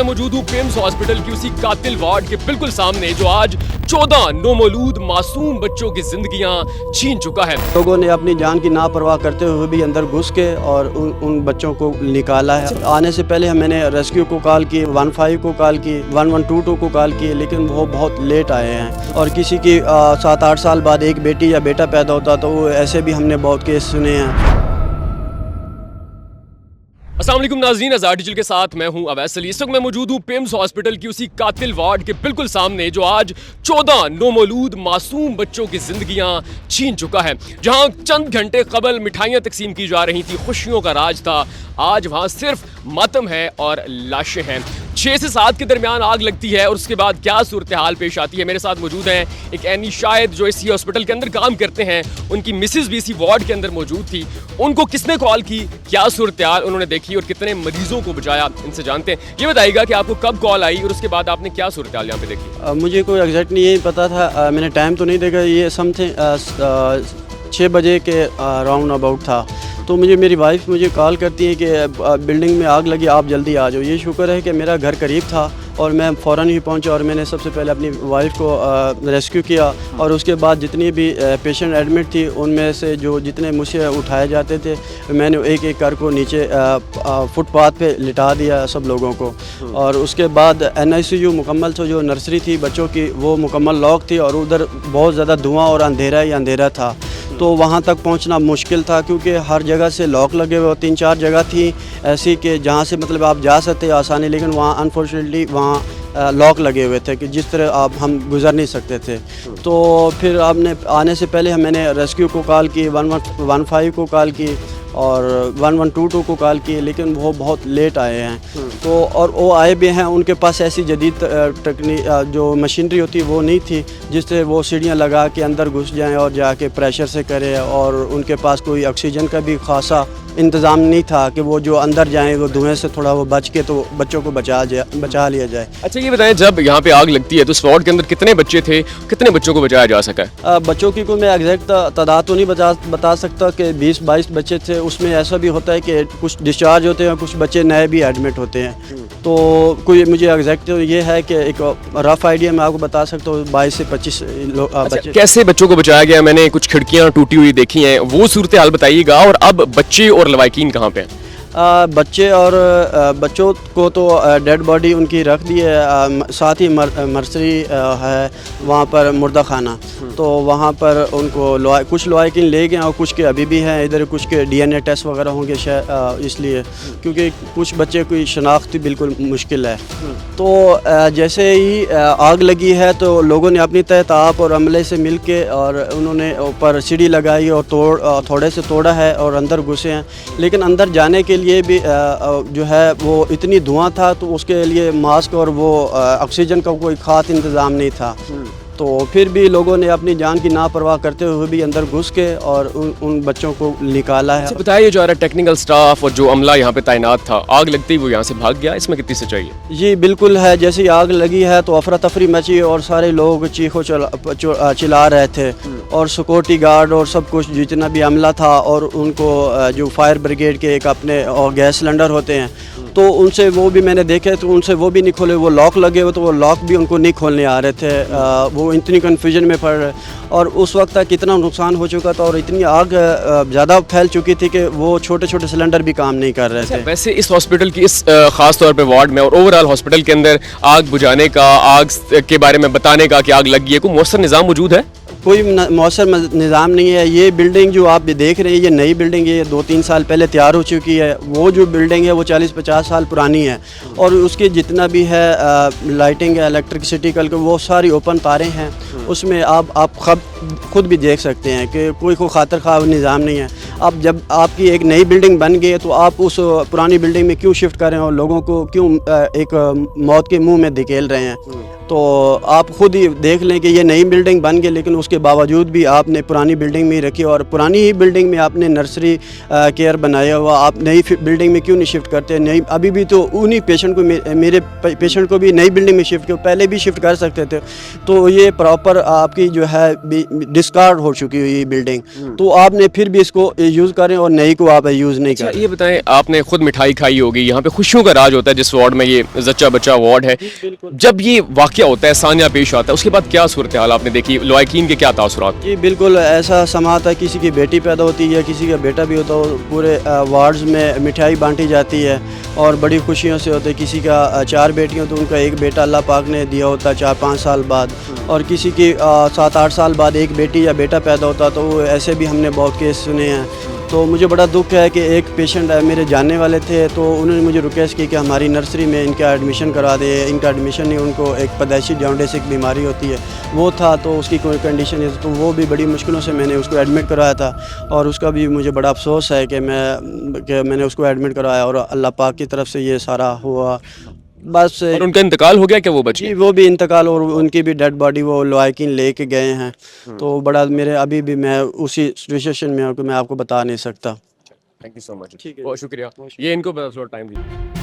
मैं मौजूद हूँ पिम्स हॉस्पिटल की उसी कातिल वार्ड के बिल्कुल सामने जो आज 14 नौमौलूद मासूम बच्चों की जिंदगियां छीन चुका है। लोगों ने अपनी जान की नापरवाह करते हुए भी अंदर घुस के और उन बच्चों को निकाला है। आने से पहले मैंने रेस्क्यू को कॉल की, 15 को कॉल की, 1122 को कॉल की, लेकिन वो बहुत लेट आए हैं। और किसी की 7-8 साल बाद एक बेटी या बेटा पैदा होता तो वो ऐसे भी हमने बहुत केस सुने हैं। अस्सलाम वालेकुम नाज़रीन, अज़ार डिजिटल के साथ मैं हूं अवैस अली। इस वक्त मैं मौजूद हूं पिम्स हॉस्पिटल की उसी कातिल वार्ड के बिल्कुल सामने जो आज 14 नौमौलूद मासूम बच्चों की जिंदगियां छीन चुका है। जहां चंद घंटे कबल मिठाइयां तकसीम की जा रही थी, खुशियों का राज था, आज वहां सिर्फ मातम है और लाशें हैं। 6 से 7 के दरमियान आग लगती है और उसके बाद क्या सूरत हाल पेश आती है। मेरे साथ मौजूद हैं एक एनी शाहिद जो इसी हॉस्पिटल के अंदर काम करते हैं, उनकी मिसेज भी इसी वार्ड के अंदर मौजूद थी। उनको किसने कॉल की, क्या सूरत हाल उन्होंने देखी और कितने मरीजों को बचाया, इनसे जानते हैं। ये बताइएगा कि आपको कब कॉल आई और उसके बाद आपने क्या सूरत हाल यहाँ पे देखी? मुझे कोई एग्जैक्ट नहीं पता था, मैंने टाइम तो नहीं देखा, ये समथिंग 6 बजे के राउंड अबाउट था। तो मेरी वाइफ मुझे कॉल करती है कि बिल्डिंग में आग लगी, आप जल्दी आ जाओ। ये शुक्र है कि मेरा घर करीब था और मैं फ़ौरन ही पहुंचा और मैंने सबसे पहले अपनी वाइफ को रेस्क्यू किया। और उसके बाद जितनी भी पेशेंट एडमिट थी उनमें से जो जितने मुझसे उठाए जाते थे मैंने एक एक कर को नीचे फुटपाथ पे लिटा दिया सब लोगों को। और उसके बाद NICU मुकम्मल से जो नर्सरी थी बच्चों की वो मुकम्मल लॉक थी और उधर बहुत ज़्यादा धुआं और अंधेरा ही अंधेरा था। तो वहाँ तक पहुँचना मुश्किल था क्योंकि हर जगह से लॉक लगे हुए, 3-4 जगह थी ऐसी कि जहाँ से मतलब आप जा सकते आसानी, लेकिन वहाँ अनफॉर्चुनेटली वहाँ लॉक लगे हुए थे कि जिस तरह हम गुज़र नहीं सकते थे। तो फिर आपने आने से पहले मैंने रेस्क्यू को कॉल की, 1115 को कॉल की और 1122 को कॉल की, लेकिन वो बहुत लेट आए हैं। तो और वो आए भी हैं, उनके पास ऐसी जदीद टेक्निक जो मशीनरी होती है वो नहीं थी जिससे वो सीढ़ियाँ लगा के अंदर घुस जाएं और जाके प्रेशर से करें। और उनके पास कोई ऑक्सीजन का भी खासा इंतज़ाम नहीं था कि वो जो अंदर जाएं वो धुएं से थोड़ा वो बच के तो बच्चों को बचा लिया जाए। अच्छा ये बताएं, जब यहाँ पे आग लगती है तो इस वार्ड के अंदर कितने बच्चे थे, कितने बच्चों को बचाया जा सका है? बच्चों की कोई मैं एग्जैक्ट तादाद तो नहीं बता सकता कि 20-22 बच्चे थे। उसमें ऐसा भी होता है कि कुछ डिस्चार्ज होते हैं, कुछ बच्चे नए भी एडमिट होते हैं। तो कोई मुझे एग्जैक्ट तो ये है कि एक रफ आइडिया मैं आपको बता सकता हूँ 22 से 25 बच्चे। कैसे बच्चों को बचाया गया? मैंने कुछ खिड़कियाँ टूटी हुई देखी हैं, वो सूरत हाल बताइएगा। और अब बच्चे और लवाकिन कहाँ पे हैं? बच्चे और बच्चों को तो डेड बॉडी उनकी रख दी है, साथ ही नर्सरी है वहाँ पर मुर्दा खाना, तो वहाँ पर उनको कुछ लवाकिन ले गए और कुछ के अभी भी हैं इधर, कुछ के DNA टेस्ट वगैरह होंगे शायद इसलिए, क्योंकि कुछ बच्चे की शनाख्त बिल्कुल मुश्किल है। तो जैसे ही आग लगी है तो लोगों ने अपनी तहताप और अमले से मिल के और उन्होंने ऊपर सीढ़ी लगाई और थोड़े से तोड़ा है और अंदर घुसे हैं। लेकिन अंदर जाने के लिए भी जो है वो इतनी धुआं था तो उसके लिए मास्क और वो ऑक्सीजन का कोई खास इंतज़ाम नहीं था। तो फिर भी लोगों ने अपनी जान की नापरवाह करते हुए भी अंदर घुस के और उन बच्चों को निकाला है। बताइए जो टेक्निकल स्टाफ और जो अमला यहाँ पे तैनात था, आग लगती वो यहाँ से भाग गया, इसमें कितनी सच्चाई है? जी बिल्कुल है, जैसे आग लगी है तो अफरा तफरी मची और सारे लोग चीखो चिल्ला रहे थे और सिक्योरिटी गार्ड और सब कुछ जितना भी अमला था और उनको जो फायर ब्रिगेड के एक अपने और गैस सिलेंडर होते हैं तो उनसे वो भी मैंने देखे तो उनसे वो भी नहीं खोले, वो लॉक लगे हुए तो वो लॉक भी उनको नहीं खोलने आ रहे थे। वो इतनी कन्फ्यूजन में पड़ रहे और उस वक्त तक कितना नुकसान हो चुका था और इतनी आग ज़्यादा फैल चुकी थी कि वो छोटे छोटे सिलेंडर भी काम नहीं कर रहे थे। वैसे इस हॉस्पिटल की इस ख़ास तौर पे वार्ड में और ओवरऑल हॉस्पिटल के अंदर आग बुझाने का, आग के बारे में बताने का कि आग लगी है, कोई मौसर निज़ाम मौजूद है? कोई मौसर निज़ाम नहीं है। ये बिल्डिंग जो आप देख रहे हैं ये नई बिल्डिंग है, ये 2-3 साल पहले तैयार हो चुकी है। वो जो बिल्डिंग है वो 40-50 साल पुरानी है और उसकी जितना भी है लाइटिंग है, इलेक्ट्रिसिटी का, वो सारी ओपन तारें हैं। उसमें आप खुद भी देख सकते हैं कि कोई खातर खा निज़ाम नहीं है। अब जब आपकी एक नई बिल्डिंग बन गई है तो आप उस पुरानी बिल्डिंग में क्यों शिफ्ट कर रहे हैं और लोगों को क्यों एक मौत के मुँह में धकेल रहे हैं? تو آپ خود ہی دیکھ لیں کہ یہ نئی بلڈنگ بن گئی لیکن اس کے باوجود بھی آپ نے پرانی بلڈنگ میں ہی رکھی اور پرانی ہی بلڈنگ میں آپ نے نرسری کیئر بنایا ہوا. آپ نئی بلڈنگ میں کیوں نہیں شفٹ کرتے؟ نئی ابھی بھی تو انہی پیشنٹ کو میرے پیشنٹ کو بھی نئی بلڈنگ میں شفٹ کیا, پہلے بھی شفٹ کر سکتے تھے. تو یہ پراپر آپ کی جو ہے ڈسکارڈ ہو چکی ہوئی بلڈنگ, تو آپ نے پھر بھی اس کو یوز کریں اور نئی کو آپ یوز نہیں کریں. یہ بتائیں, آپ نے خود مٹھائی کھائی ہوگی, یہاں پہ خوشیوں کا راج ہوتا ہے جس وارڈ میں یہ زچہ بچہ وارڈ ہے. جب یہ واقعہ ہوتا ہے, ثانیہ پیش آتا ہے, اس کے بعد کیا صورتحال آپ نے دیکھی, لوائقین کے کیا تاثرات؟ جی بالکل ایسا سماعت ہے, کسی کی بیٹی پیدا ہوتی ہے, کسی کا بیٹا بھی ہوتا ہے, پورے وارڈز میں مٹھائی بانٹی جاتی ہے اور بڑی خوشیوں سے ہوتے. کسی کا 4 بیٹیاں تو ان کا ایک بیٹا اللہ پاک نے دیا ہوتا 4-5 سال بعد, اور کسی کی 7-8 سال بعد ایک بیٹی یا بیٹا پیدا ہوتا. تو وہ ایسے بھی ہم نے بہت کیس سنے ہیں. تو مجھے بڑا دکھ ہے کہ ایک پیشنٹ میرے جاننے والے تھے, تو انہوں نے مجھے ریکویسٹ کی کہ ہماری نرسری میں ان کا ایڈمیشن کرا دے. ان کا ایڈمیشن نہیں, ان کو ایک پیدائشی جانڈس ایک بیماری ہوتی ہے وہ تھا, تو اس کی کوئی کنڈیشن ہے, تو وہ بھی بڑی مشکلوں سے میں نے اس کو ایڈمٹ کرایا تھا. اور اس کا بھی مجھے بڑا افسوس ہے کہ میں نے اس کو ایڈمٹ کرایا اور اللہ پاک کی طرف سے یہ سارا ہوا. بس اور ان کا انتقال ہو گیا کہ وہ بچی؟ جی وہ بھی انتقال, اور ان کی بھی ڈیڈ باڈی وہ لوائقین لے کے گئے ہیں. تو بڑا میرے ابھی بھی میں اسی سچویشن میں ہوں کہ میں آپ کو بتا نہیں سکتا. تھینک یو سو مچ. ٹھیک ہے, بہت شکریہ. یہ ان کو تھوڑا ٹائم دیجیے.